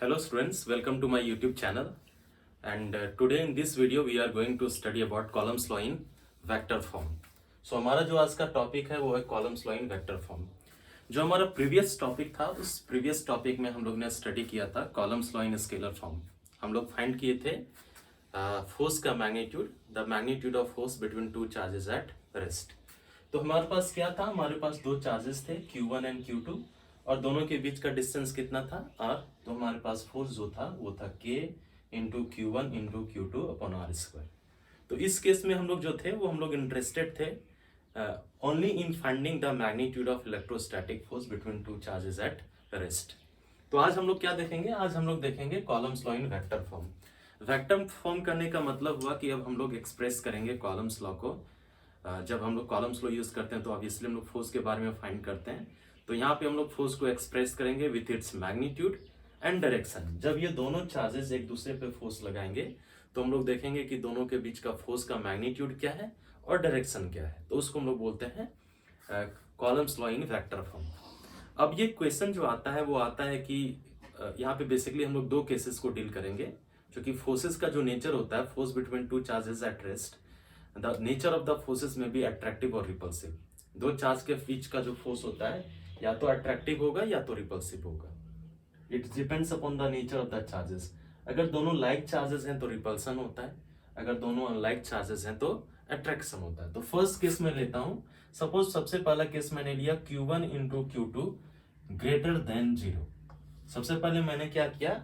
Hello students, welcome to my YouTube channel and today in this video we are going to study about columns law in vector form. So हमारा जो आज का topic है वो है columns law in vector form. जो हमारा previous topic था उस प्रीवियस टॉपिक में हम लोग ने स्टडी किया था columns law in scalar form. हम लोग फाइंड किए थे फोर्स का magnitude, the magnitude of force between two charges at rest. तो हमारे पास क्या था, हमारे पास दो चार्जेस थे Q1 एंड Q2 और दोनों के बीच का डिस्टेंस कितना था R. तो हमारे पास फोर्स जो था वो था K into Q1 into Q2 upon R square. तो इस केस में हम लोग जो थे वो हम लोग इंटरेस्टेड थे only in finding the magnitude of electrostatic force between two charges at rest. तो आज हम लोग क्या देखेंगे, आज हम लोग देखेंगे columns law in vector form. Vector form करने का मतलब हुआ कि अब हम लोग एक्सप्रेस करेंगे कॉलम्स लॉ को. जब हम लोग कॉलम्स लॉ यूज करते हैं तो ऑब्वियसली हम लोग फोर्स के बारे में फाइंड करते हैं. तो यहाँ पे हम लोग फोर्स को एक्सप्रेस करेंगे with its magnitude and direction. जब ये दोनों चार्जेस एक दूसरे पे फोर्स लगाएंगे तो हम लोग देखेंगे कि दोनों के बीच का फोर्स का मैग्नीट्यूड क्या है और डायरेक्शन क्या है. तो उसको हम लोग बोलते हैं columns law in vector form. अब ये क्वेश्चन जो आता है वो आता है कि यहाँ पे बेसिकली हम लोग दो केसेस को डील करेंगे, जो कि फोर्सेस का जो नेचर होता है, force between two charges at rest, the nature of the forces में बी अट्रैक्टिव और रिपल्सिव. दो चार्ज के बीच का जो फोर्स होता है या तो अट्रैक्टिव होगा या तो रिपल्सिव होगा. It depends upon the nature of the charges. अगर दोनों लाइक चार्जेस हैं तो रिपल्सन होता है, अगर दोनों अनलाइक चार्जेस हैं तो अट्रैक्शन होता है. तो फर्स्ट केस में लेता हूं. सपोज सबसे पहला केस मैंने लिया Q1 into Q2 greater than 0. सबसे पहले मैंने क्या किया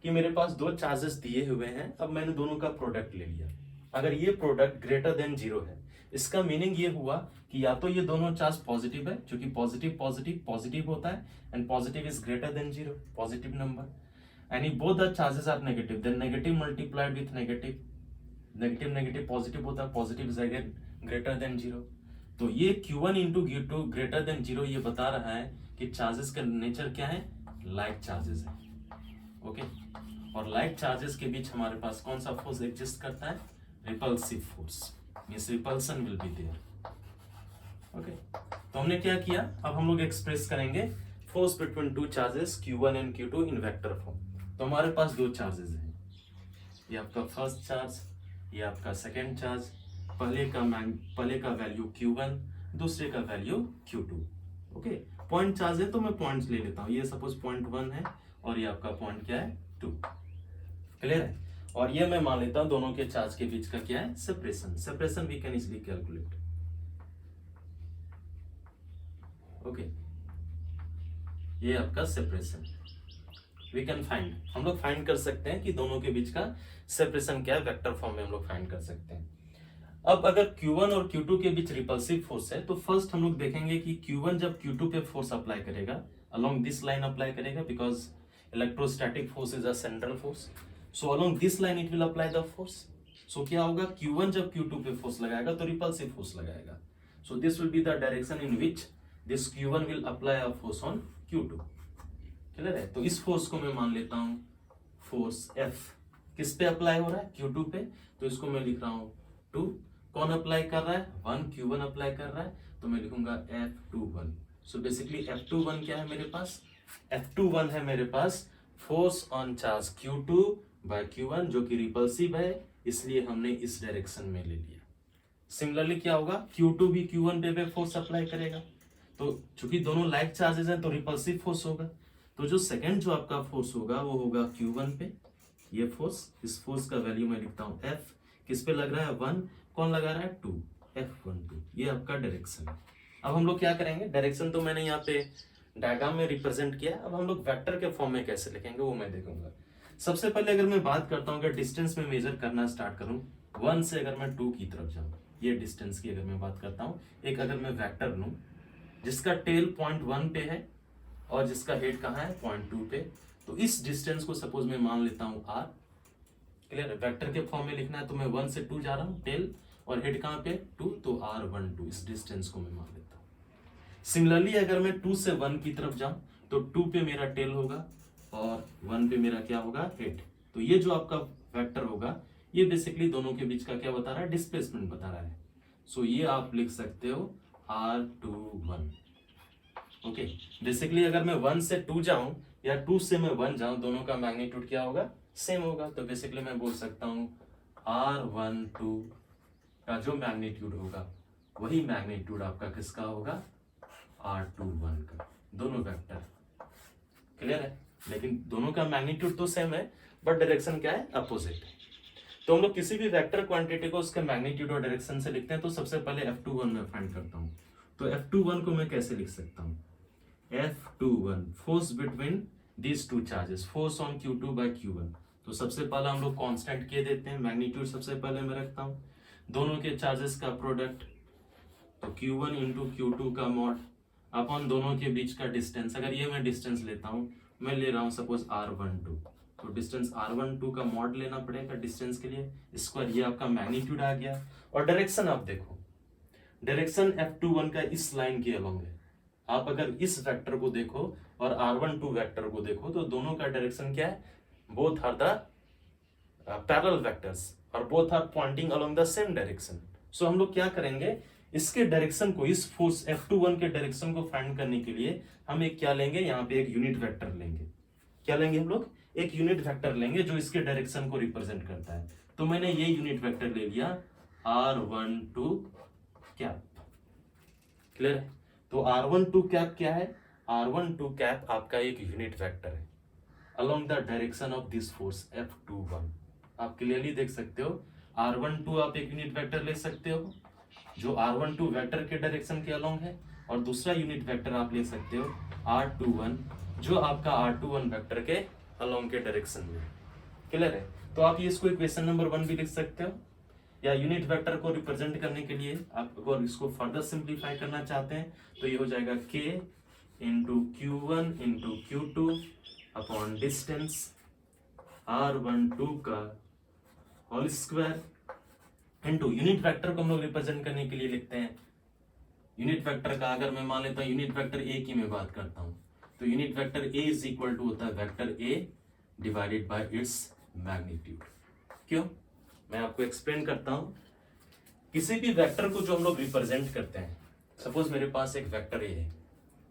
कि मेरे पास दो चार्जेस दिए हुए हैं, अब मैंने दोनों का प्रोडक्ट ले लिया. अगर ये प्रोडक्ट ग्रेटर देन 0 है, इसका मीनिंग ये हुआ कि या तो ये दोनों चार्ज पॉजिटिव है, क्योंकि पॉजिटिव पॉजिटिव पॉजिटिव होता है and positive is greater than 0, positive number. And if both the charges are negative then negative multiplied with negative, negative negative positive होता है, positive is again greater than 0. तो ये Q1 into Q2 greater than 0 ये बता रहा है कि charges का नेचर क्या है, लाइक चार्जेस है. ओके, और लाइक चार्जेस के बीच हमारे पास कौन सा फोर्स एग्जिस्ट करता है, repulsive force, means repulsion will be there. Okay, तो हमने क्या किया, अब हम लोग एक्सप्रेस करेंगे force between two charges Q1 and Q2 in vector form. तो हमारे पास दो चार्जेस हैं, ये आपका फर्स्ट चार्ज, ये आपका सेकेंड चार्ज. पहले का वैल्यू Q1, दूसरे का value Q2. Okay, point charge है तो मैं पॉइंट्स ले लेता हूँ. ये सपोज पॉइंट 1 है और ये आपका पॉइंट क्या है 2. क्लियर है. और ये मैं मान लेता हूं दोनों के चार्ज के बीच का क्या है, separation. Separation we can easily calculate. Okay, ये आपका सेपरेशन वी कैन फाइंड, हम लोग फाइंड कर सकते हैं कि दोनों के बीच का सेपरेशन क्या है, वेक्टर फॉर्म में हम लोग फाइंड कर सकते हैं. अब अगर Q1 और Q2 के बीच रिपल्सिव फोर्स है तो फर्स्ट हम लोग देखेंगे कि Q1 जब Q2 पे फोर्स अप्लाई करेगा, अलोंग दिस लाइन अप्लाई करेगा, because electrostatic force is a central force. So along this line it will apply the force. So क्या होगा, Q1 जब Q2 पे फोर्स लगाएगा तो रिपल्सिव फोर्स लगाएगा. So this will be the direction in which this Q1 will apply a force on Q2. Clear है. तो इस फोर्स को मैं मान लेता हूं फोर्स F. किस पे अप्लाई हो रहा है, Q2 पे. तो इसको मैं लिख रहा हूं 2. कौन अप्लाई कर रहा है, 1. Q1 अप्लाई कर रहा है तो मैं लिखूंगा F21. So basically F21 क्या है मेरे पास, F21 है मेरे पास force on charge Q2 by Q1 जो कि रिपल्सिव है, इसलिए हमने इस डायरेक्शन में ले लिया. सिमिलरली क्या होगा, Q2 भी Q1 पे फोर्स अप्लाई करेगा, तो चूंकि दोनों लाइक चार्जेस हैं तो रिपल्सिव फोर्स होगा. तो जो सेकंड जो आपका फोर्स होगा वो होगा Q1 पे, ये फोर्स. इस फोर्स का वैल्यू मैं लिखता हूं F. किस पे लग रहा है, 1. कौन लगा रहा है, 2. F12. ये आपका डायरेक्शन है. अब हम लोग क्या करेंगे, डायरेक्शन तो मैंने यहाँ पे डायग्राम में रिप्रेजेंट किया, अब हम लोग वेक्टर के फॉर्म में कैसे लिखेंगे वो मैं देखूंगा. सबसे पहले अगर मैं बात करता हूं, अगर डिस्टेंस में मेजर करना स्टार्ट करूं 1 से अगर मैं 2 की तरफ जाऊं, ये डिस्टेंस की अगर मैं बात करता हूं, एक अगर मैं वेक्टर लूं जिसका टेल पॉइंट 1 पे है और जिसका हेड कहाँ है, पॉइंट 2 पे, तो इस डिस्टेंस को सपोज मैं मान लेता हूं R. क्लियर है. वेक्टर के फॉर्म में लिखना है तो मैं 1 से 2 जा रहा हूं, टेल और हेड कहाँ पे 2, तो R12. इस डिस्टेंस को मैं मान लेता हूं. सिमिलरली अगर मैं 2 से 1 की तरफ जाऊं तो 2 पे मेरा टेल होगा और 1 पे मेरा क्या होगा, हेड. तो ये जो आपका वेक्टर होगा ये बेसिकली दोनों के बीच का क्या बता रहा है, डिस्प्लेसमेंट बता रहा है. सो ये आप लिख सकते हो R21. ओके, बेसिकली अगर मैं 1 से 2 जाऊं या 2 से मैं 1 जाऊं, दोनों का मैग्नीट्यूड क्या होगा, सेम होगा। तो बेसिकली मैं बोल सकता हूं R12 का जो मैग्नीट्यूड होगा वही मैग्नीट्यूड आपका किसका होगा, R21 का, दोनों वेक्टर। क्लियर है? लेकिन दोनों का मैग्नीट्यूड तो सेम है बट डायरेक्शन क्या है, अपोजिट। तो हम लोग किसी भी वेक्टर क्वांटिटी को उसके मैग्नीट्यूड और डायरेक्शन से लिखते हैं। तो सबसे पहले F21 में फाइंड करता हूं। तो F21 को मैं कैसे लिख सकता हूं, F21 force between these two charges, force on Q2 by Q1। तो सबसे पहले हम लोग कांस्टेंट के देते हैं, मैग्नीट्यूड सबसे पहले मैं रखता हूं, दोनों के चार्जेस का प्रोडक्ट, तो Q1 इंटू Q2 का मॉड अपॉन दोनों के बीच का डिस्टेंस। अगर ये मैं डिस्टेंस लेता हूं, मैं ले रहा हूं सपोज R12, तो डिस्टेंस R12 का मॉड लेना पड़ेगा डिस्टेंस के लिए, स्क्वायर, ये आपका मैग्नीट्यूड आ गया। और डायरेक्शन आप देखो, डायरेक्शन F21 का इस लाइन के अलोंग है। आप अगर इस वेक्टर को देखो और R12 वेक्टर को देखो तो दोनों का डायरेक्शन क्या है, both are the parallel vectors और both are pointing along the same direction. So हम लोग क्या करेंगे, इसके डायरेक्शन को, इस फोर्स F21 के डायरेक्शन को फाइंड करने के लिए हम एक क्या लेंगे, यहाँ पे एक यूनिट वेक्टर लेंगे। क्या लेंगे हम लोग, एक यूनिट वेक्टर लेंगे जो इसके डायरेक्शन को रिप्रेजेंट करता है। तो मैंने ये यूनिट वेक्टर ले लिया R12 कैप। क्लियर है? तो R12 कैप क्या है, R12 कैप आपका एक यूनिट वेक्टर है along the direction of this force F21। आप क्लियरली देख सकते हो, R12 आप एक यूनिट वेक्टर ले सकते हो जो R12 वेक्टर के डायरेक्शन के अलोंग है, और दूसरा यूनिट वेक्टर आप ले सकते हो R21 जो आपका R21 वेक्टर के अलोंग के डायरेक्शन में। क्लियर है? तो आप ये इसको इक्वेशन नंबर 1 भी लिख सकते हो, या यूनिट वेक्टर को रिप्रेजेंट करने के लिए आप अगर इसको फर्दर सिंप्लीफाई करना चाहते हैं तो ये हो जाएगा K into Q1 into Q2 upon distance R12 का whole square into unit vector को हम लोग रिप्रेजेंट करने के लिए लिखते हैं। यूनिट वेक्टर का अगर मैं मान लेता हूं यूनिट वेक्टर ए की मैं बात करता हूं, तो unit vector A is equal to होता है vector A divided by its magnitude. क्यों, मैं आपको एक्सप्लेन करता हूं। किसी भी वेक्टर को जो हम लोग रिप्रेजेंट करते हैं, सपोज मेरे पास एक वेक्टर ए है,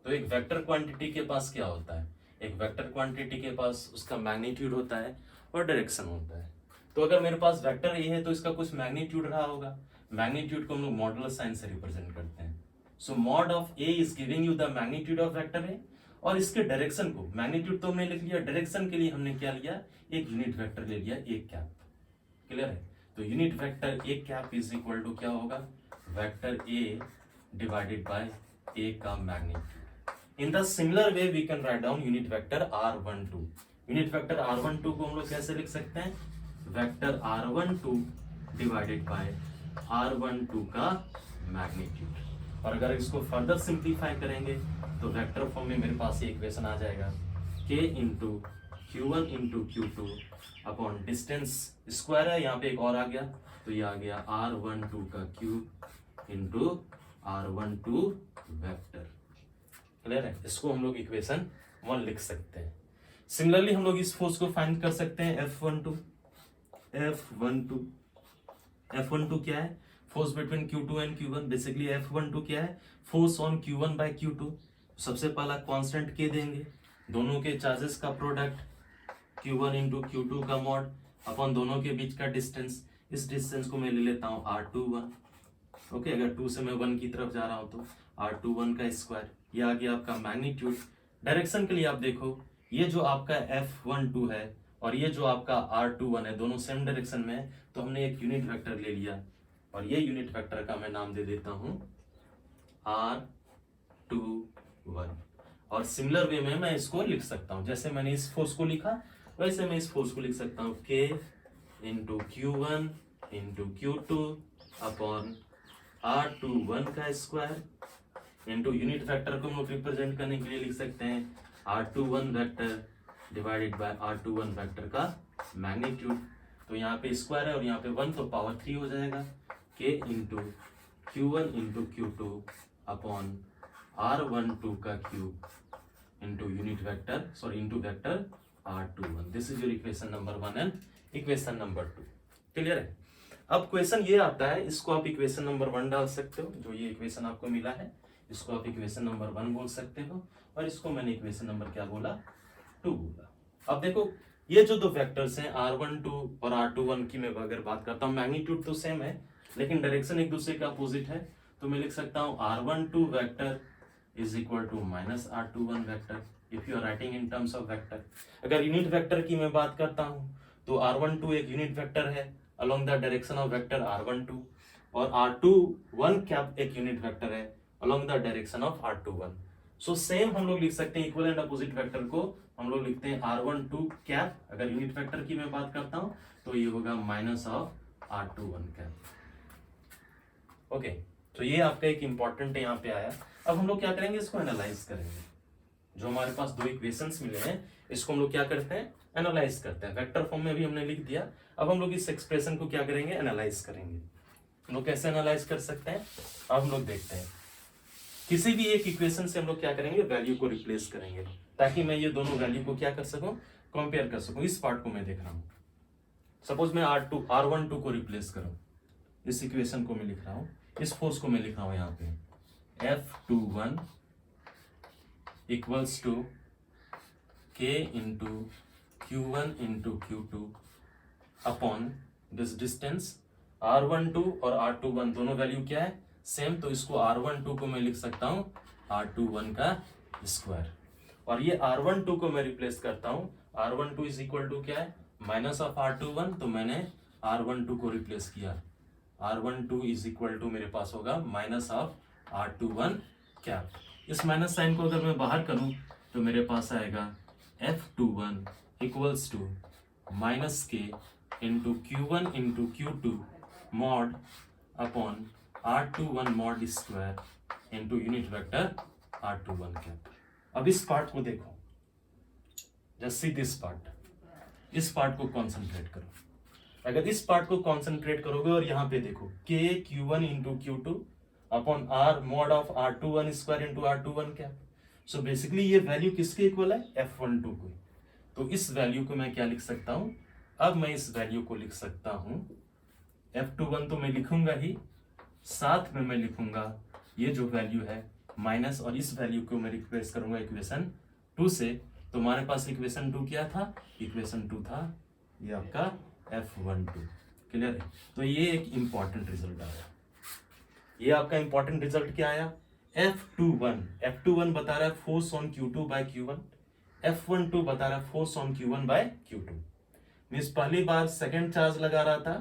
तो एक वेक्टर क्वांटिटी के पास क्या होता है, एक वेक्टर क्वांटिटी के पास उसका मैग्नीट्यूड होता है और डायरेक्शन होता है। तो अगर मेरे पास वेक्टर ए है तो इसका कुछ मैग्नीट्यूड रहा होगा, मैग्नीट्यूड को हम लोग मॉडुलस साइन से रिप्रेजेंट करते हैं। So mod of A is giving you the magnitude of vector A, और इसके डायरेक्शन को, मैग्नीट्यूड तो हमने लिख लिया, डायरेक्शन के लिए हमने क्या लिया, एक यूनिट वेक्टर ले लिया, एक कैप। क्लियर है? तो unit vector A cap is equal to क्या होगा, vector A divided by A का magnitude. In the similar way we can write down unit vector R12। Unit vector R12 को हम लोग कैसे लिख सकते हैं, vector R12 divided bye R12 का मैग्नीट्यूड। और अगर इसको फर्दर सिंप्लीफाई करेंगे तो वेक्टर फॉर्म में मेरे पास ये इक्वेशन आ जाएगा, K into Q1 into Q2 upon distance square है, यहाँ पे एक और आ गया तो ये आ गया R12 का cube into R12 vector. Clear है? इसको हम लोग इक्वेशन 1 लिख सकते हैं। सिमिलरली हम लोग इस फोर्स को फाइंड कर सकते हैं F12 क्या है, force between Q2 and Q1। Basically F12 क्या है, force on Q1 bye Q2। सबसे पहला कांस्टेंट K देंगे, दोनों के चार्जेस का प्रोडक्ट Q1 इंटू Q2 का मॉड अपॉन दोनों के बीच का डिस्टेंस। इस डिस्टेंस को मैं ले लेता हूँ R21। ओके, अगर 2 से मैं 1 की तरफ जा रहा हूँ तो R21 का स्क्वायर। ये आ गया आपका मैग्नीट्यूड। डायरेक्शन के लिए आप देखो, ये जो आपका F12 है और ये जो आपका R21 है, दोनों सेम डायरेक्शन में है, तो हमने एक यूनिट वेक्टर ले लिया और ये यूनिट वेक्टर का मैं नाम दे देता हूं R21। और सिमिलर वे में मैं इसको लिख सकता हूं, जैसे मैंने इस फोर्स को लिखा वैसे मैं इस फोर्स को लिख सकता हूं, K into Q1 into Q2 upon R21 का स्क्वायर इंटू यूनिट वेक्टर को हम लोग रिप्रेजेंट करने के लिए लिख सकते हैं R21 vector divided by R21 vector का मैग्नीट्यूड। तो यहाँ पे स्क्वायर है और यहाँ पे 1 तो पावर 3 हो जाएगा, K into Q1 into Q2 upon R12 का cube into unit vector sorry into vector R21। This is your equation number 1 and equation number 2। Clear है? अब क्वेश्चन ये आता है, इसको आप इक्वेशन नंबर 1 डाल सकते हो, जो ये इक्वेशन आपको मिला है इसको आप इक्वेशन नंबर 1 बोल सकते हो, और इसको मैंने इक्वेशन नंबर क्या बोला F2 बोला। अब देखो ये जो दो वेक्टर्स हैं R12 और R21 की मैं अगर बात करता हूँ, मैग्नीट्यूड तो सेम है लेकिन डायरेक्शन एक दूसरे का अपोजिट है, तो मैं लिख सकता हूँ R12 vector is equal to minus R21 vector if you are writing in terms of vector. अगर यूनिट वेक्टर की मैं बात करता हूँ तो R12 एक यूनिट वेक्टर है along the direction of vector R12 और R21 कैप एक यूनिट वेक्टर है along the direction of R21। So same हम लोग लिख सकते हैं इक्वल एंड अपोजिट वेक्टर को हम लोग लिखते हैं R12 कैप। अगर यूनिट वेक्टर की मैं बात करता हूं तो ये होगा minus of R21 cap. Okay, तो ये आपका एक इंपॉर्टेंट यहाँ पे आया। अब हम लोग क्या करेंगे, इसको एनालाइज करेंगे। जो हमारे पास दो इक्वेशंस मिले हैं इसको हम लोग क्या करते हैं, एनालाइज करते हैं। वेक्टर फॉर्म में भी हमने लिख दिया, अब हम लोग इस एक्सप्रेशन को क्या करेंगे, एनालाइज करेंगे। हम लोग कैसे एनालाइज कर सकते हैं, अब हम लोग देखते हैं। किसी भी एक इक्वेशन से हम लोग क्या करेंगे, वैल्यू को रिप्लेस करेंगे ताकि मैं ये दोनों वैल्यू को क्या कर सकूं, कंपेयर कर सकूं। इस पार्ट को मैं देख रहा हूं, सपोज मैं R12 को रिप्लेस करूं, इस इक्वेशन को मैं लिख रहा हूं, इस फोर्स को मैं लिख रहा हूं यहाँ पे F21 equals to K into Q1 into Q2 upon this distance. R12 और R21 दोनों वैल्यू क्या है, सेम, तो इसको R12 को मैं लिख सकता हूं R21 का स्क्वायर, और ये R12 को मैं रिप्लेस करता हूं, R12 इज इक्वल टू क्या है, माइनस ऑफ R21, तो मैंने R12 को रिप्लेस किया, R12 इज इक्वल टू मेरे पास होगा माइनस ऑफ R21 कैप। इस माइनस साइन को अगर मैं बाहर करूं तो मेरे पास आएगा F21 इक्वल्स टू माइनस के into Q1 into Q2 mod upon R21 mod square into unit vector R21 cap. अब इस पार्ट को देखो, जस्ट सी दिस पार्ट, इस पार्ट को कॉन्सेंट्रेट करो। अगर इस पार्ट को कॉन्सेंट्रेट करोगे और यहाँ पे देखो K Q1 into Q2 upon R mod of R21 square into R21 cap. So basically ये वैल्यू किसके इक्वल है, F12 को। तो इस वैल्यू को मैं क्या लिख सकता हूं, अब मैं इस वैल्यू को लिख सकता हूं, F21 तो मैं लिखूंगा ही, साथ में मैं लिखूंगा ये जो वैल्यू है माइनस, और इस वैल्यू को मैं रिप्लेस करूंगा इक्वेशन 2 से। तो हमारे पास इक्वेशन 2 क्या था, इक्वेशन 2 था ये आपका F12। क्लियर है, तो ये एक इंपॉर्टेंट रिजल्ट आया। ये आपका इंपॉर्टेंट रिजल्ट क्या आया, F21 बता रहा है force on Q2 by Q1, F12 बता रहा है force on Q1 bye Q2। Means पहली बार सेकंड चार्ज लगा रहा था,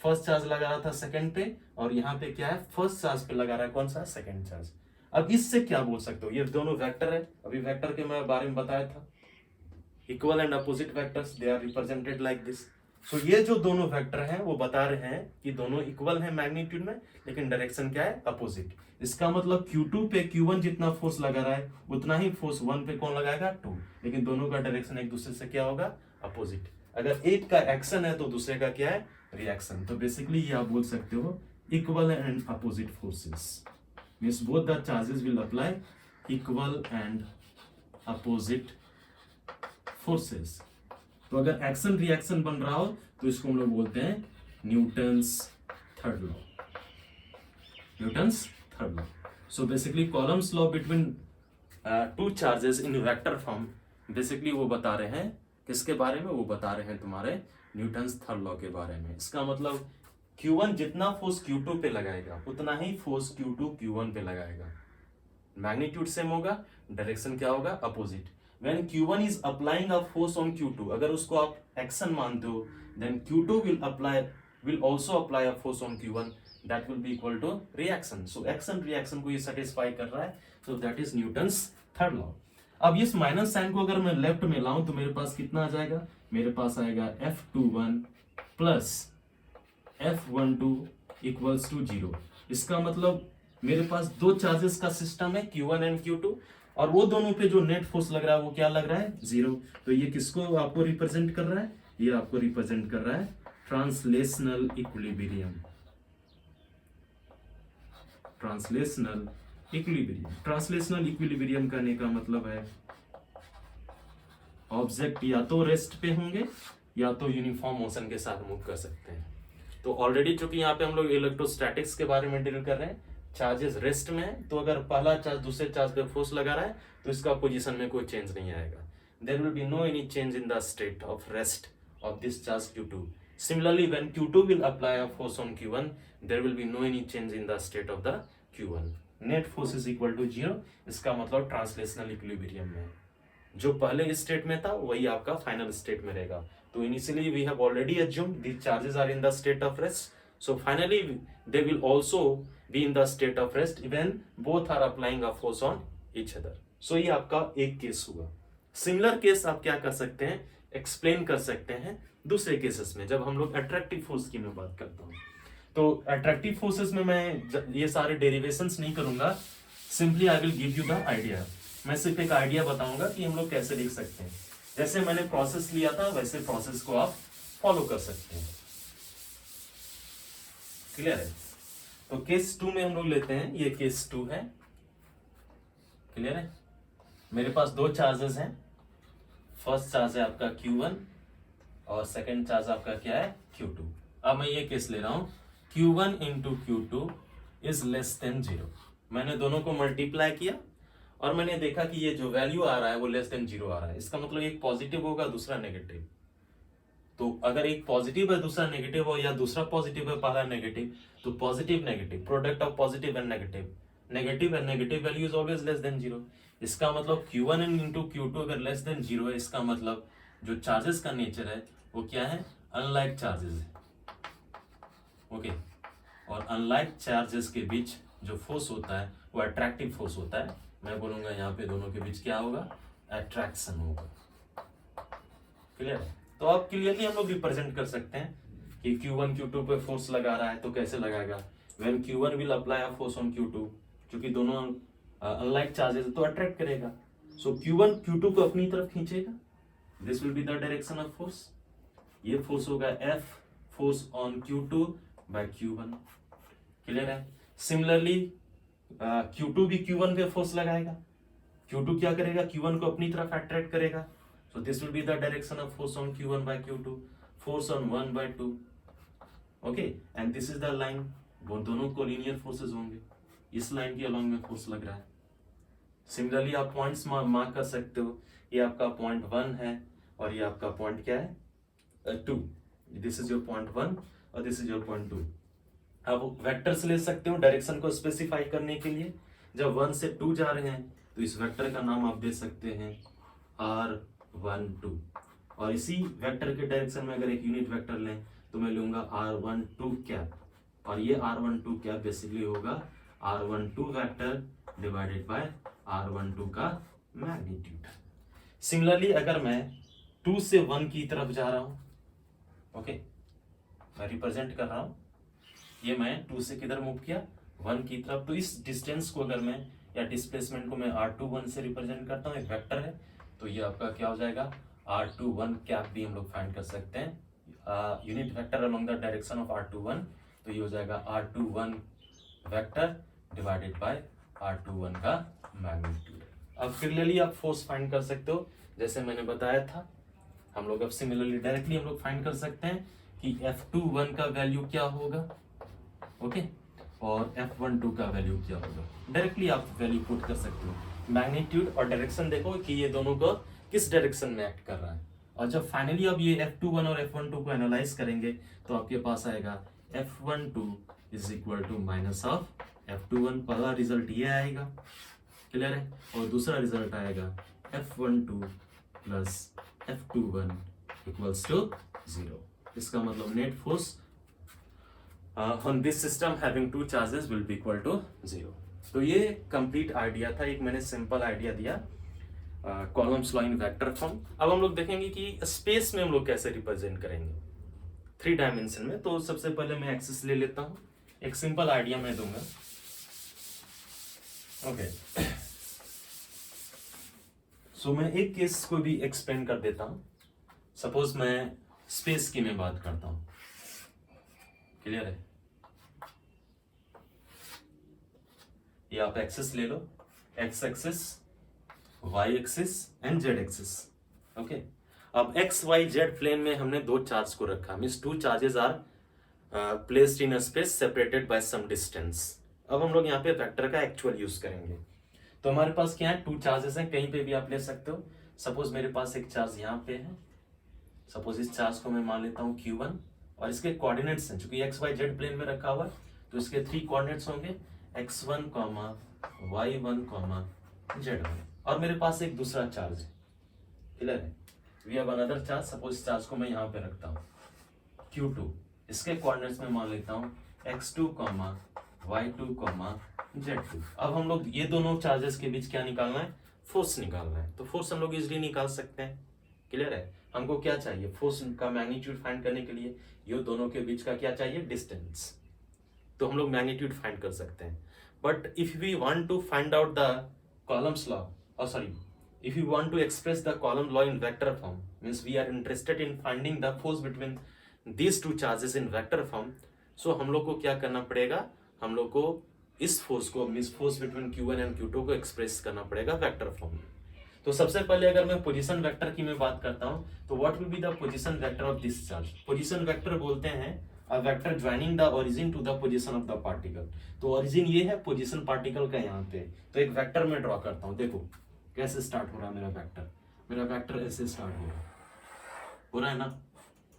फर्स्ट चार्ज लगा रहा था सेकंड पे, और यहाँ पे क्या है, फर्स्ट चार्ज पे लगा रहा है कौन सा, सेकंड चार्ज। अब इससे क्या बोल सकते हो, ये दोनों वेक्टर है, अभी वेक्टर के मैं बारे में बताया था, equal and opposite vectors, they are represented like this. So ये जो दोनों वेक्टर हैं वो बता रहे हैं कि दोनों इक्वल हैं मैग्नीट्यूड में, लेकिन डायरेक्शन क्या है, अपोजिट। इसका मतलब Q2 पे Q1 जितना फोर्स लगा रहा है उतना ही फोर्स 1 पे कौन लगाएगा, 2, लेकिन दोनों का डायरेक्शन एक दूसरे से क्या होगा, अपोजिट। अगर एक का एक्शन है तो दूसरे का क्या है, रिएक्शन। तो बेसिकली ये आप बोल सकते हो equal and opposite forces, means both the charges will apply equal and opposite forces. तो अगर एक्शन रिएक्शन बन रहा हो तो इसको हम लोग बोलते हैं Newton's third law, Newton's third law. So basically columns law between two charges in vector form, basically वो बता रहे हैं किसके बारे में, वो बता रहे हैं तुम्हारे न्यूटन्स थर्ड लॉ के बारे में। इसका मतलब Q1 जितना फोर्स Q2 पे लगाएगा उतना ही फोर्स Q2 Q1 पे लगाएगा, मैग्नीट्यूड सेम होगा, डायरेक्शन क्या होगा, opposite. When Q1 is applying a force on Q2, अगर उसको आप एक्शन मानते हो, then Q2 will also apply a force on Q1, that will be equal to reaction. So action reaction को ये satisfy कर रहा है, so that is Newton's third law. अब इस माइनस साइन को अगर मैं लेफ्ट में लाऊं तो मेरे पास कितना आ जाएगा, मेरे पास आएगा F21 plus F12 equals to 0। इसका मतलब मेरे पास दो चार्जेस का सिस्टम है Q1 एंड Q2, और वो दोनों पे जो नेट फोर्स लग रहा है वो क्या लग रहा है, 0। तो ये किसको आपको रिप्रेजेंट कर रहा है, ये आपको रिप्रेजेंट कर रहा है translational equilibrium, translational equilibrium. Translational equilibrium करने का मतलब है ऑब्जेक्ट या तो रेस्ट पे होंगे या तो यूनिफॉर्म मोशन के साथ मूव कर सकते हैं। तो ऑलरेडी चूंकि यहाँ पे हम लोग इलेक्ट्रोस्टैटिक्स के बारे में डील कर रहे हैं, चार्जेस रेस्ट में है, तो अगर पहला चार्ज दूसरे चार्ज पे फोर्स लगा रहा है तो इसका पोजीशन में कोई चेंज नहीं आएगा। there will be no any change in the state of rest of this charge Q2. Similarly, when Q2 will apply a force on Q1, there will be no any change in the state of the Q1. Net force is equal to 0. इसका मतलब translational equilibrium में जो पहले state में था वही आपका final state में रहेगा. तो initially we have already assumed these charges are in the state of rest. So finally they will also be in the state of rest when both are applying a force on each other. So ये आपका एक case हुआ. Similar case आप क्या कर सकते हैं, explain कर सकते हैं दूसरे केसेस में. जब हम लोग अट्रैक्टिव फोर्स की मैं बात करता हूँ तो अट्रैक्टिव फोर्सेस में मैं ये सारे डेरिवेशंस नहीं करूंगा. Simply I will give you the idea. मैं सिर्फ एक आइडिया बताऊंगा कि हम लोग कैसे लिख सकते हैं. जैसे मैंने प्रोसेस लिया था वैसे प्रोसेस को आप फॉलो कर सकते हैं. क्लियर है. तो केस 2 में हम लोग लेते हैं. ये केस 2 है. क्लियर है. मेरे पास दो चार्जेस हैं. फर्स्ट चार्ज है आपका Q1 और सेकंड चार्ज आपका क्या है Q2. अब मैं ये केस ले रहा हूं Q1 into Q2 is less than 0. मैंने दोनों को मल्टीप्लाई किया और मैंने देखा कि ये जो वैल्यू आ रहा है वो लेस देन 0 आ रहा है. इसका मतलब एक पॉजिटिव होगा दूसरा नेगेटिव. तो अगर एक पॉजिटिव है दूसरा नेगेटिव हो या दूसरा पॉजिटिव है पहला नेगेटिव, तो positive negative product of positive and negative, negative and negative value is always less than 0. इसका मतलब Q1 इंटू Q2 अगर लेस देन 0 है, इसका मतलब जो चार्जेस का नेचर है वो क्या है, अनलाइक चार्जेस है. ओके. और अनलाइक चार्जेस के बीच जो फोर्स होता है वो अट्रैक्टिव फोर्स होता है. मैं बोलूंगा यहाँ पे दोनों के बीच क्या होगा, अट्रैक्शन होगा. क्लियर है. तो आप क्लियरली हम लोग रिप्रेजेंट कर सकते हैं कि Q1 Q2 पे फोर्स लगा रहा है तो कैसे लगाएगा. When Q1 will apply a force on Q2, क्योंकि दोनों अनलाइक चार्जेस तो अट्रैक्ट करेगा. सो Q1 Q2 को अपनी तरफ खींचेगा. This will be the direction of force. ये फोर्स होगा F force on Q2 by Q1. Clear है. सिमिलरली Q2 भी Q1 पे फोर्स लगाएगा. Q2 क्या करेगा, Q1 को अपनी तरफ अट्रैक्ट करेगा. So this will be the direction of force on Q1 by Q2, force on 1 by 2. Okay, and this is the line. वो दोनों को लीनियर फोर्सेस होंगे. इस लाइन के अलॉन्ग में फोर्स लग रहा है. सिमिलरली आप पॉइंट्स मार्क कर सकते हो. ये आपका पॉइंट 1 है और ये आपका पॉइंट क्या है, 2. दिस इज योर पॉइंट 1 और दिस इज योर पॉइंट 2. आप वेक्टर्स ले सकते हो डायरेक्शन को स्पेसिफाई करने के लिए. जब 1 से 2 जा रहे हैं तो इस वेक्टर का नाम आप दे सकते हैं R12. और इसी वेक्टर के डायरेक्शन में अगर एक यूनिट वेक्टर लें तो मैं लूंगा R12 कैप. और ये R12 कैप बेसिकली होगा R12 vector divided by R12 का मैग्नीट्यूड. सिमिलरली अगर मैं 2 से 1 की तरफ जा रहा हूं, ओके, मैं रिप्रेजेंट कर रहा हूं. ये मैं 2 से किधर मूव किया, 1 की तरफ. तो इस डिस्टेंस को अगर मैं या डिस्प्लेसमेंट को मैं R21 से रिप्रेजेंट करता हूं, एक वेक्टर है, तो ये आपका क्या हो जाएगा, R21 कैप भी हम लोग फाइंड कर सकते हैं. Unit vector along the direction of R21, तो ये हो जाएगा R21 vector divided by R21 का मैग्नीट्यूड. अब सिमिलरली आप फोर्स फाइंड कर सकते हो जैसे मैंने बताया था. हम लोग अब सिमिलरली डायरेक्टली हम लोग फाइंड कर सकते हैं कि F21 का वैल्यू क्या होगा, ओके, और F12 का वैल्यू क्या होगा. डायरेक्टली आप वैल्यू पुट कर सकते हो. मैग्नीट्यूड और डायरेक्शन देखो कि ये दोनों को किस डायरेक्शन में एक्ट कर रहा है. और जब फाइनली अब ये F21 और F12 को एनालाइज करेंगे तो आपके पास आएगा F12 is equal to minus of F21. पहला रिजल्ट ये आएगा. क्लियर है. और दूसरा रिजल्ट आएगा F12 plus F21 equals to 0. इसका मतलब net force on this system having two charges will be equal to 0. तो ये कंप्लीट आइडिया था. एक मैंने सिंपल आइडिया दिया columns law in vector form. अब हम लोग देखेंगे कि स्पेस में हम लोग कैसे रिप्रेजेंट करेंगे 3 डायमेंशन में. तो सबसे पहले मैं एक्सिस ले लेता हूं. एक सिंपल आइडिया मैं दूंगा. ओके, सो मैं एक केस को भी एक्सप्लेन कर देता हूं. सपोज मैं स्पेस की मैं बात करता हूं. क्लियर है. ये आप एक्सिस ले लो, X axis, Y axis and Z axis. Okay. अब एक्स वाई जेड प्लेन में हमने दो चार्ज को रखा. Means 2 charges are placed in a space separated by some distance. अब हम लोग यहाँ पे वेक्टर का एक्चुअल यूज करेंगे. तो हमारे पास क्या है, 2 चार्जेस हैं. कहीं पे भी आप ले सकते हो. सपोज मेरे पास एक चार्ज यहाँ पे है, सपोज इस चार्ज को मैं मान लेता हूँ Q1 और इसके कोऑर्डिनेट्स हैं, चूंकि एक्स वाई जेड प्लेन में रखा हुआ है तो इसके 3 कोऑर्डिनेट्स होंगे x1, y1, z1, और मेरे पास एक दूसरा चार्ज है, क्लियर है, we have another charge, suppose इस चार्ज को मैं यहाँ पे रखता हूँ Q2, इसके कोऑर्डिनेट्स में मान लेता हूँ x2, y2, z2। अब हम लोग ये दोनों चार्जेस के बीच क्या निकालना है, फोर्स निकालना है। तो फोर्स हम लोग इजिली निकाल सकते हैं, क्लियर है। हमको क्या चाहिए, फोर्स का मैग्नीट्यूड फाइंड करने के लिए ये दोनों के बीच का क्या चाहिए, डिस्टेंस, तो हम लोग मैग्नीट्यूड फाइंड कर सकते हैं। But if we want to find out the Coulomb's law, or sorry, if you want to express the column law in vector form, means we are interested in finding the force between these two charges in vector form, so हम लोग को क्या करना पड़ेगा, हम लोग को इस फोर्स को, means force between Q1 and Q2 को एक्सप्रेस करना पड़ेगा वेक्टर फॉर्म में। तो सबसे पहले अगर मैं पोजीशन वेक्टर की मैं बात करता हूं तो what will be the position vector of this charge. Position vector बोलते हैं a vector joining the origin to the position of the particle. तो ओरिजिन ये है, पोजीशन पार्टिकल का यहाँ पे, तो एक वेक्टर में ड्रॉ करता हूँ। देखो कैसे स्टार्ट हो रहा है मेरा वेक्टर, मेरा वेक्टर ऐसे स्टार्ट हो रहा है ना,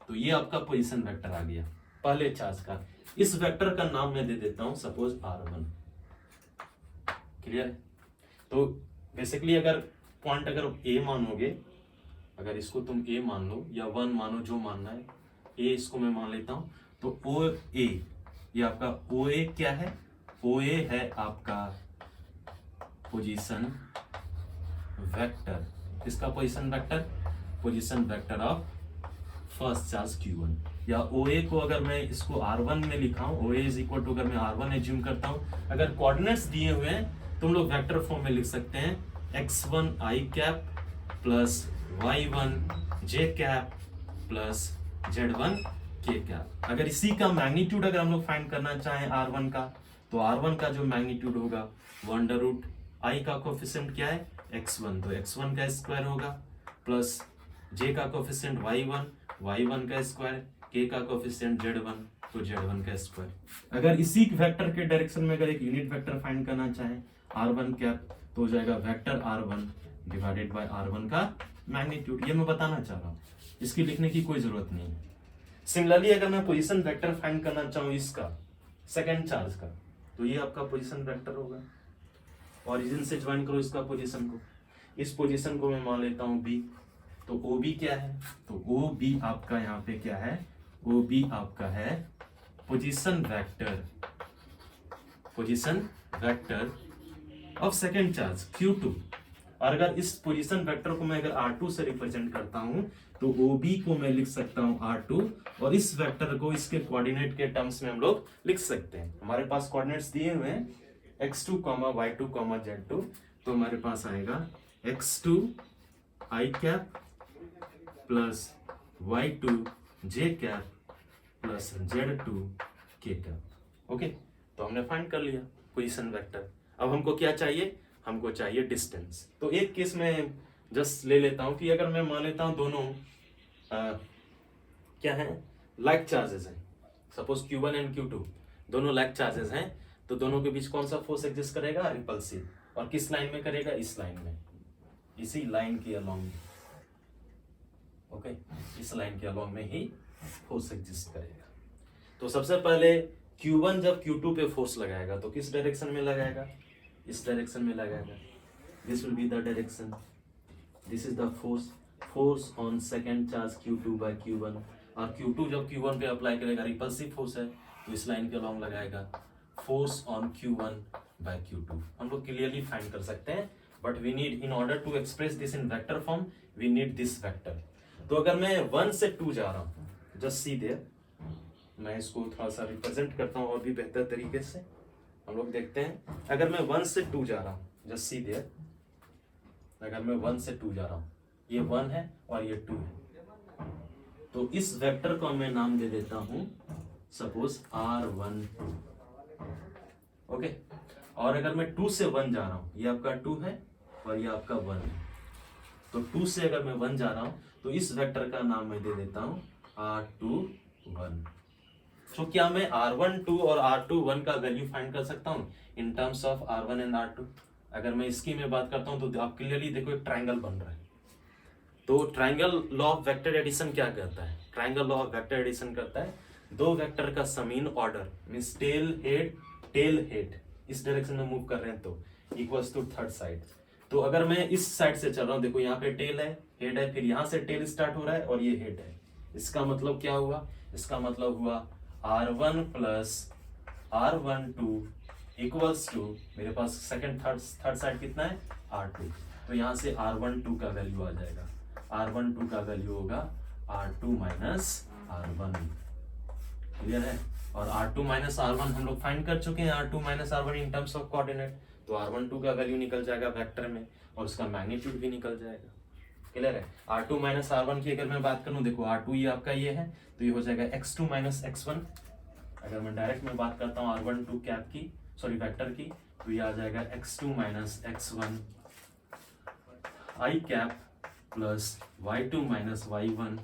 तो ये आपका पोजीशन वेक्टर आ गया पहले चार्ज का। इस वेक्टर का नाम मैं दे देता हूं सपोज R1, क्लियर है। तो बेसिकली अगर पॉइंट अगर A मानोगे, अगर इसको तुम A मान लो या 1 मानो, जो मानना है, A इसको मैं मान लेता हूं, तो OA, ये आपका OA क्या है, OA है आपका पोजीशन वेक्टर। किसका position vector, position vector of first charge Q1। या OA को अगर मैं इसको R1 में लिखा हूं, OA इज इक्वल टू, अगर मैं R1 एज्यूम करता हूं, अगर कोऑर्डिनेट्स दिए हुए हैं तो हम लोग वेक्टर फॉर्म में लिख सकते हैं x1 i cap plus y1 j cap plus z1 k cap. अगर इसी का मैग्नीट्यूड अगर हम लोग फाइंड करना चाहें R1 का, तो R1 का जो मैग्नीट्यूड होगा अंडर रूट i का कोफिशिएंट क्या है, x1, तो x1 का स्क्वायर होगा प्लस j का कोफिशिएंट y1 का स्क्वायर, k का कोफिशिएंट z1, तो z1 का स्क्वायर। अगर इसी वेक्टर के डायरेक्शन में अगर एक यूनिट वेक्टर फाइंड करना चाहें R1 कैप, तो हो जाएगा vector R1 divided by R1 का मैग्नीट्यूड। ये मैं बताना चाह रहा हूँ, इसकी लिखने की कोई जरूरत नहीं है। सिमिलरली अगर मैं पोजीशन वेक्टर फाइंड करना चाहूँ इसका सेकंड चार्ज का, तो ये आपका पोजीशन वेक्टर होगा। ओरिजिन से ज्वाइन करो इसका पोजीशन को, इस पोजीशन को मैं मान लेता हूँ B, तो OB क्या है, तो OB आपका यहाँ पे क्या है, OB आपका है position vector of second charge Q2। और अगर इस पोजीशन वेक्टर को मैं अगर R2 से रिप्रेजेंट करता हूं तो OB को मैं लिख सकता हूं R2, और इस वेक्टर को इसके कोऑर्डिनेट के टर्म्स में हम लोग लिख सकते हैं। हमारे पास कोऑर्डिनेट्स दिए हुए हैं x2, y2, z2, तो हमारे पास आएगा x2 i cap plus y2 j cap plus z2 k cap. Okay, तो हमने फाइंड कर लिया पोजीशन वेक्टर। अब हमको क्या चाहिए, हमको चाहिए डिस्टेंस। तो एक केस में जस्ट ले लेता हूं कि अगर मैं मान लेता हूं दोनों क्या है, लाइक चार्जेस हैं, सपोज Q1 एंड Q2 दोनों लाइक चार्जेस हैं, तो दोनों के बीच कौन सा फोर्स एग्जिस्ट करेगा, रिपल्सिव। और किस लाइन में करेगा, इस लाइन में, इसी लाइन के अलोंग, ओके, इस लाइन के अलोंग में ही फोर्स एग्जिस्ट करेगा। तो सबसे पहले Q1 जब Q2 पे फोर्स लगाएगा तो किस डायरेक्शन में लगाएगा, इस डायरेक्शन में लगाएगा। This will be the direction, this is the force on second charge Q2 by Q1। और Q2 जब Q1 पे अप्लाई करेगा, रिपल्सिव फोर्स है, तो इस लाइन के अलोंग लगाएगा force on Q1 bye Q2। हम लोग क्लियरली फाइंड कर सकते हैं, but we need, in order to express this in vector form, we need this vector. तो अगर मैं 1 से 2 जा रहा हूँ, जस्ट सी देयर, मैं इसको थोड़ा सा रिप्रेजेंट करता हूँ और भी बेहतर तरीके से हम लोग देखते हैं। अगर मैं 1 से 2 जा रहा हूँ, जस्ट सी देयर, अगर मैं 1 से 2 जा रहा हूँ, ये 1 है और ये 2 है, तो इस वेक्टर को मैं नाम दे देता हूँ सपोज R12, ओके। और अगर मैं 2 से 1 जा रहा हूँ, ये आपका 2 है और ये आपका 1 है, तो 2 से अगर मैं 1 जा रहा हूँ तो इस वेक्टर का नाम मैं दे देता हूँ R21। तो क्या मैं R12 और R21 का वैल्यू फाइंड कर सकता हूँ इन terms of R1 and R2? अगर मैं इसकी मैं बात करता हूँ तो आप क्लियरली देखो एक ट्राइंगल बन रहा है, तो triangle law of vector addition क्या कहता है? Triangle law of vector addition कहता है दो वेक्टर का sum in order means tail head इस डायरेक्शन में मूव कर रहे हैं तो इक्वल्स टू थर्ड साइड। तो अगर मैं इस साइड से चल रहा हूं, देखो यहाँ पे टेल है, हेड है, फिर यहां से टेल स्टार्ट हो रहा है और ये हेड है। इसका मतलब क्या हुआ? इसका मतलब हुआ R1 plus R12 equals to, मेरे पास सेकंड थर्ड साइड कितना है? R2। तो यहाँ से R12 का वैल्यू आ जाएगा, R12 का वैल्यू होगा R2 माइनस R1। क्लियर है? और R2 माइनस R1 हम लोग फाइंड कर चुके हैं, R2 minus R1 in terms of coordinate. तो R12 का वैल्यू निकल जाएगा वेक्टर में और उसका मैग्नीट्यूड भी निकल जाएगा। क्लियर है? R2 माइनस R1 की अगर मैं बात करूं, देखो R2 ये आपका ये है, तो ये हो जाएगा x2 माइनस x1। अगर मैं डायरेक्ट में बात करता हूँ R12 कैप की, सॉरी वेक्टर की, तो ये आ जाएगा x2 minus x1 i cap plus y2 minus y1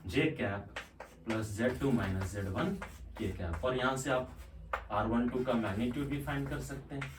j cap plus z2 minus z1 k cap. और यहाँ से आप R12 का मैग्नीट्यूड भी फाइंड कर सकते हैं।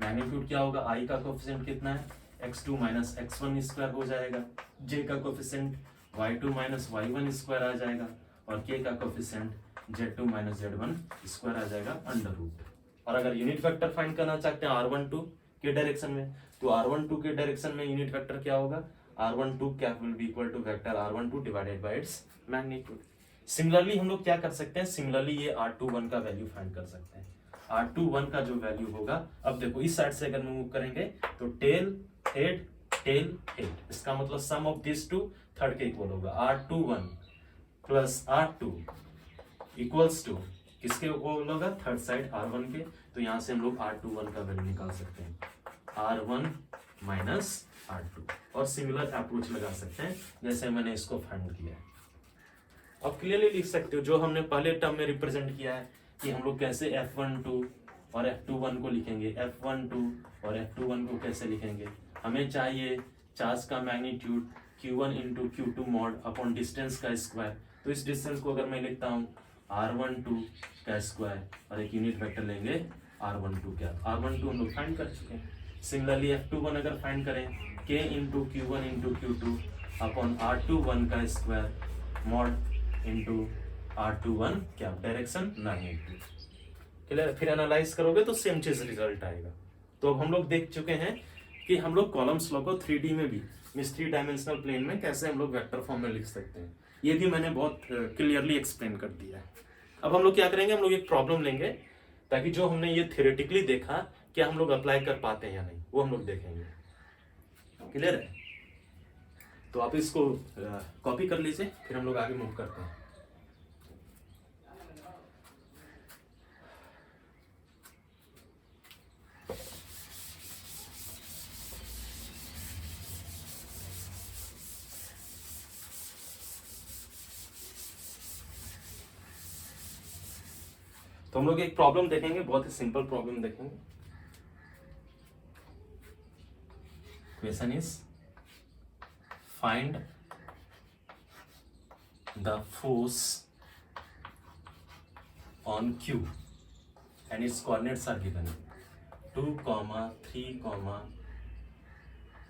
मैग्नीट्यूड क्या होगा? i का कोफिशिएंट कितना है? x2 माइनस x1 स्क्वायर हो जाएगा, j का coefficient y2 minus y1 square आ जाएगा और k का coefficient z2 minus z1 square आ जाएगा अंडर रूट। और अगर यूनिट वेक्टर फाइंड करना चाहते हैं R12 के डायरेक्शन में, तो R12 के डायरेक्शन में यूनिट वेक्टर क्या होगा? R12 cap will be equal to vector R12 divided by its magnitude. Similarly हम लोग क्या कर सकते हैं? सिमिलरली ये R21 का वैल्यू फाइंड कर सकते हैं। R21 का जो वैल्यू होगा, अब देखो इस साइड से अगर मूव करेंगे तो टेल हेड टेल हेड, इसका मतलब sum of this two third के इक्वल होगा। R21 plus R2 equals to किसके इक्वल होगा? थर्ड साइड R1 के। तो यहां से हम लोग R21 का वैल्यू निकाल सकते हैं, R1 माइनस R2। और सिमिलर अप्रोच लगा सकते हैं जैसे मैंने इसको फाइंड किया है। अब क्लियरली लिख सकते हो जो हमने पहले टर्म में रिप्रेजेंट किया है कि हम लोग कैसे F12 और F21 को लिखेंगे, F12 और F21 को कैसे लिखेंगे। हमें चाहिए चार्ज का magnitude Q1 into Q2 mod upon distance का स्क्वायर। तो इस डिस्टेंस को अगर मैं लिखता हूँ R12 का स्क्वायर और एक यूनिट वेक्टर लेंगे R12 क्या, R12 हम लोग फाइंड कर चुके हैं। सिमिलरली F21 अगर फाइंड करें K into Q1 into Q2 upon R21 का स्क्वायर मॉड इंटू R21 क्या, डायरेक्शन मैग्नीट्यूड। क्लियर? फिर एनालाइज करोगे तो सेम चीज रिजल्ट आएगा। तो अब हम लोग देख चुके हैं कि हम लोग कॉलम्स लॉ को 3D में भी मींस 3 डायमेंशनल प्लेन में कैसे हम लोग वेक्टर फॉर्म में लिख सकते हैं। ये भी मैंने बहुत क्लियरली एक्सप्लेन कर दिया है। अब हम लोग क्या करेंगे, हम लोग एक प्रॉब्लम लेंगे ताकि जो हमने ये थ्योरेटिकली देखा क्या हम लोग अप्लाई कर पाते हैं या नहीं, वो हम लोग देखेंगे। क्लियर है? तो आप इसको कॉपी कर लीजिए, फिर हम लोग आगे मूव करते हैं। तो हम लोग एक प्रॉब्लम देखेंगे, बहुत ही सिंपल प्रॉब्लम देखेंगे। Question is find the force on Q and its coordinates are given 2, 3,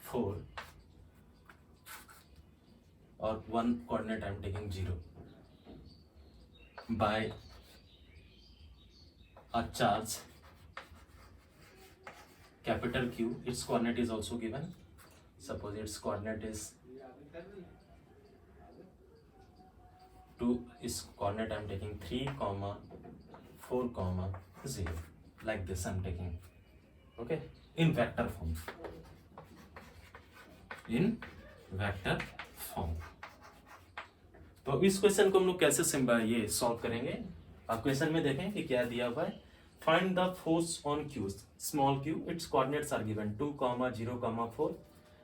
4 और 1 coordinate I am taking 0 by a charge capital Q. Its coordinate is also given. Suppose its coordinate is 2, its coordinate I am taking 3, 4, 0. Like this I am taking. Okay, in vector form. In vector form. तो इस question को हम लोग कैसे ये solve करेंगे। आप question में देखें कि क्या दिया हुआ है। Find the force on Q, small q, its coordinates are given 2, 0, 4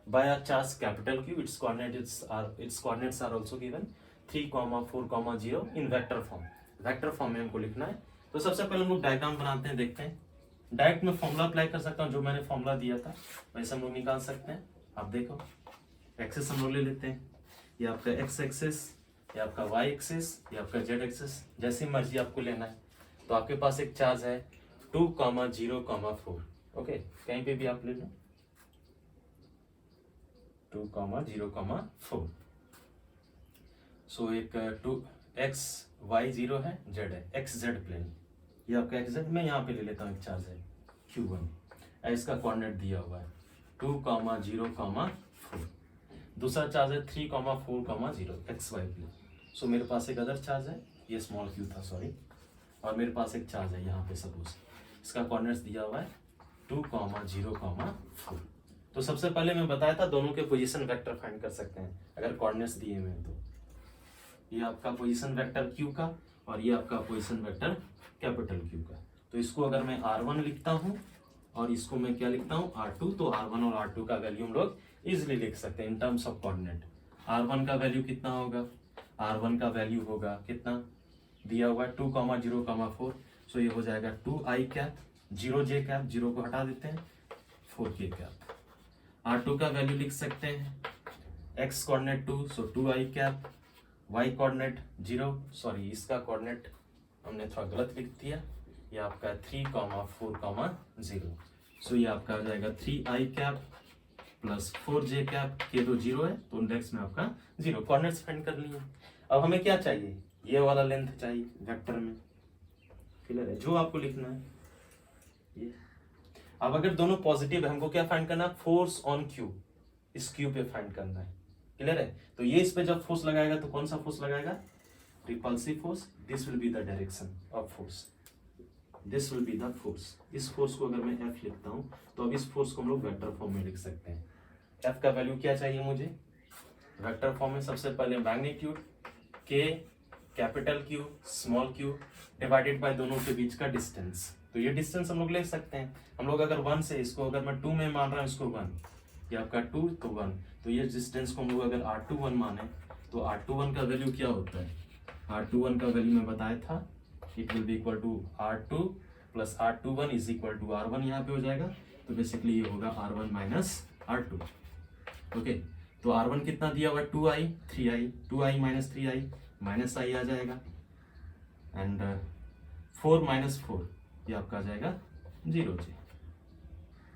by a charge capital Q, its coordinates are also given 3, 4, 0 in vector form. Vector form में हमको लिखना है। तो सबसे पहले हम लोग डायग्राम बनाते हैं, देखते हैं। डायरेक्ट में फॉर्मूला अप्लाई कर सकता हूँ, जो मैंने फॉर्मूला दिया था वैसे हम लोग निकाल सकते हैं। आप देखो एक्सेस हम लोग ले लेते हैं, ये आपका एक्स एक्सेस, ये आपका वाई एक्सेस, ये आपका जेड एक्सेस, जैसी मर्जी आपको लेना है। तो आपके पास एक चार्ज है 2, 0, 4। ओके, कहीं पे भी आप ले लो 2, 0, 4। सो एक टू एक्स वाई जीरो है, जेड है, एक्स जेड प्लेन, ये आपका एक्स जेड। मैं यहाँ पे ले लेता हूँ एक चार्ज है Q1, इसका कोऑर्डिनेट दिया हुआ है 2,0,4। दूसरा चार्ज है 3,4,0 एक्स वाई प्लेन। सो मेरे पास एक अदर चार्ज है, ये स्मॉल क्यू था सॉरी, और मेरे पास एक चार्ज है यहाँ पे सपोज, इसका कोऑर्डिनेट्स दिया हुआ है 2,0,4। तो सबसे पहले मैं बताया था दोनों के पोजीशन वेक्टर फाइंड कर सकते हैं अगर कोऑर्डिनेट्स दिए हुए हैं। तो ये आपका पोजीशन वेक्टर Q का और ये आपका पोजीशन वेक्टर कैपिटल Q का। तो इसको अगर मैं R1 लिखता हूँ और इसको मैं क्या लिखता हूँ R2, तो R1 और R2 का वैल्यू हम लोग इजिली लिख सकते हैं इन टर्म्स ऑफ कोऑर्डिनेट। R1 का वैल्यू कितना होगा, R1 का वैल्यू होगा कितना दिया हुआ है 2,0,4। सो ये हो जाएगा 2i कैप 0j कैप, 0 को हटा देते हैं, 4k कैप। R2 का वैल्यू लिख सकते हैं x कोऑर्डिनेट 2, सो 2i cap, y coordinate 0, sorry इसका कोऑर्डिनेट हमने थोड़ा गलत लिख दिया, ये आपका 3,4,0। सो ये आपका हो जाएगा 3i cap plus 4j cap, के तो 0 है तो इंडेक्स में आपका 0। कोऑर्डिनेट्स फाइंड कर लिए। अब हमें क्या चाहिए, ये वाला लेंथ चाहिए वेक्टर में, क्लियर है, जो आपको लिखना है ये। अब अगर दोनों पॉजिटिव है, हमको क्या फाइंड करना है, फोर्स ऑन क्यू, इस क्यू पे फाइंड करना है, क्लियर है। तो ये इस पे जब फोर्स लगाएगा तो कौन सा फोर्स लगाएगा, repulsive force. This will be the direction of force, this will be the force. इस फोर्स को अगर मैं F लिखता हूं तो अब इस फोर्स को हम लोग वेक्टर फॉर्म में लिख सकते हैं। F का वैल्यू क्या चाहिए मुझे वेक्टर फॉर्म में, सबसे पहले magnitude K capital Q small q divided by दोनों के बीच का डिस्टेंस। तो ये डिस्टेंस हम लोग ले सकते हैं। हम लोग अगर 1 से, इसको अगर मैं 2 में मान रहा हूँ, इसको 1, ये आपका 2 तो 1, तो ये डिस्टेंस को हम लोग अगर R21 माने तो R21 का वैल्यू क्या होता है, R21 का वैल्यू मैं बताया था, it will be equal to R2 plus R21 is equal to R1 यहाँ पे हो जाएगा। तो बेसिकली ये होगा R1 माइनस R2। ओके, तो R1 कितना दिया हुआ है 2i 3i, 2i minus 3i minus i आ जाएगा, एंड 4 माइनस 4 ये आपका आ जाएगा 0j,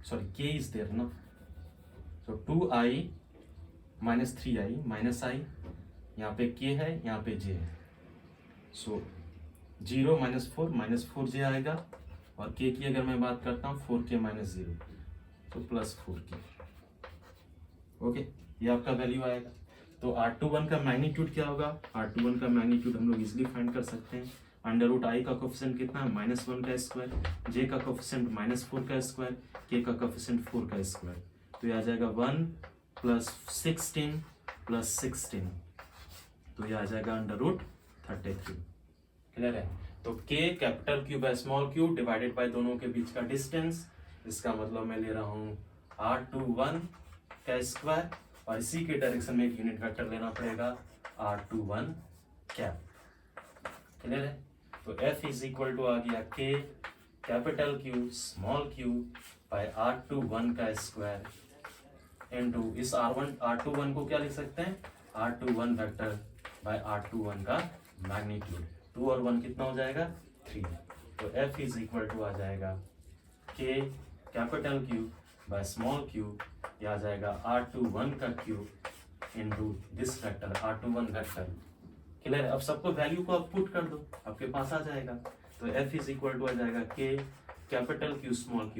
sorry k is there ना, सो 2i minus 3i minus i, यहाँ पे k है यहाँ पे j है, सो 0 माइनस 4j आएगा, और k की अगर मैं बात करता हूँ 4k माइनस 0, तो प्लस 4k। ओके, ये आपका वैल्यू आएगा। तो R21 का मैग्नीट्यूड क्या होगा, R21 का मैग्नीट्यूड हम लोग इजिली फाइंड कर सकते हैं। अंडर रूट आई का कोफिशिएंट कितना है -1 का स्क्वायर, j का कोफिशिएंट -4 का स्क्वायर, k का कोफिशिएंट 4 का स्क्वायर, तो ये आ जाएगा 1 प्लस 16 प्लस 16, तो ये आ जाएगा अंडर रूट 33। क्लियर है। तो k capital Q by small q divided by दोनों के बीच का डिस्टेंस, इसका मतलब मैं ले रहा हूँ R21 का स्क्वायर, और इसी के डायरेक्शन में एक यूनिट वेक्टर लेना पड़ेगा R21 कैप। क्लियर है। तो F इज इक्वल टू आ गया k capital Q small q by R21 का स्क्वायर इनटू इस R21 को क्या लिख सकते हैं, R21 वेक्टर बाय R21 का मैग्नीट्यूड। 2 और 1 कितना हो जाएगा 3, तो F इज इक्वल टू आ जाएगा k capital Q by small q, ये आ जाएगा R21 का cube into this vector R21 vector. Clear है। अब सबको वैल्यू को आप पुट कर दो, आपके पास आ जाएगा। तो F इज इक्वल टू आ जाएगा k capital Q small q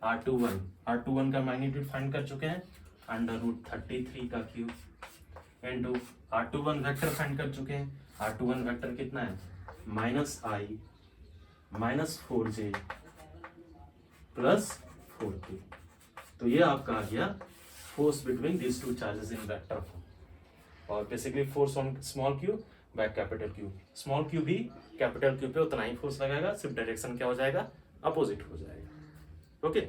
R21 का मैग्नीट्यूड फाइंड कर चुके हैं, अंडर रूट 33 का cube into R21 vector find कर चुके हैं। R21 वेक्टर कितना है -i minus 4j plus 4k। तो ये आपका आ गया force between this two charges in vector form, और basically force on small q by capital Q। Small q भी कैपिटल Q पे उतना ही फोर्स लगाएगा, सिर्फ डायरेक्शन क्या हो जाएगा अपोजिट हो जाएगा। ओके,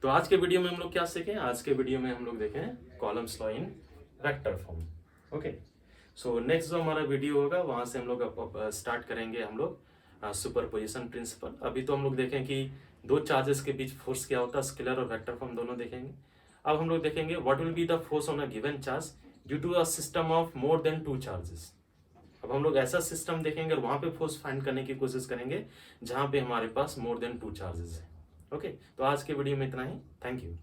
तो आज के वीडियो में हम लोग क्या सीखें, आज के वीडियो में हम लोग देखें columns law in vector form. Okay, so next जो हमारा वीडियो होगा वहां से हम लोग स्टार्ट करेंगे हम लोग सुपरपोजिशन प्रिंसिपल। अभी तो हम लोग देखें कि दो चार्जेस के बीच फोर्स क्या होता है, स्केलर और वेक्टर फॉर्म दोनों देखेंगे। अब हम लोग देखेंगे what will be the force on a given charge due to a system of more than 2 charges. अब हम लोग ऐसा सिस्टम देखेंगे और वहां पे फोर्स फाइंड करने की कोशिश करेंगे जहां पे हमारे पास मोर देन 2 चार्जेस है। ओके, तो आज के वीडियो में इतना ही। Thank you.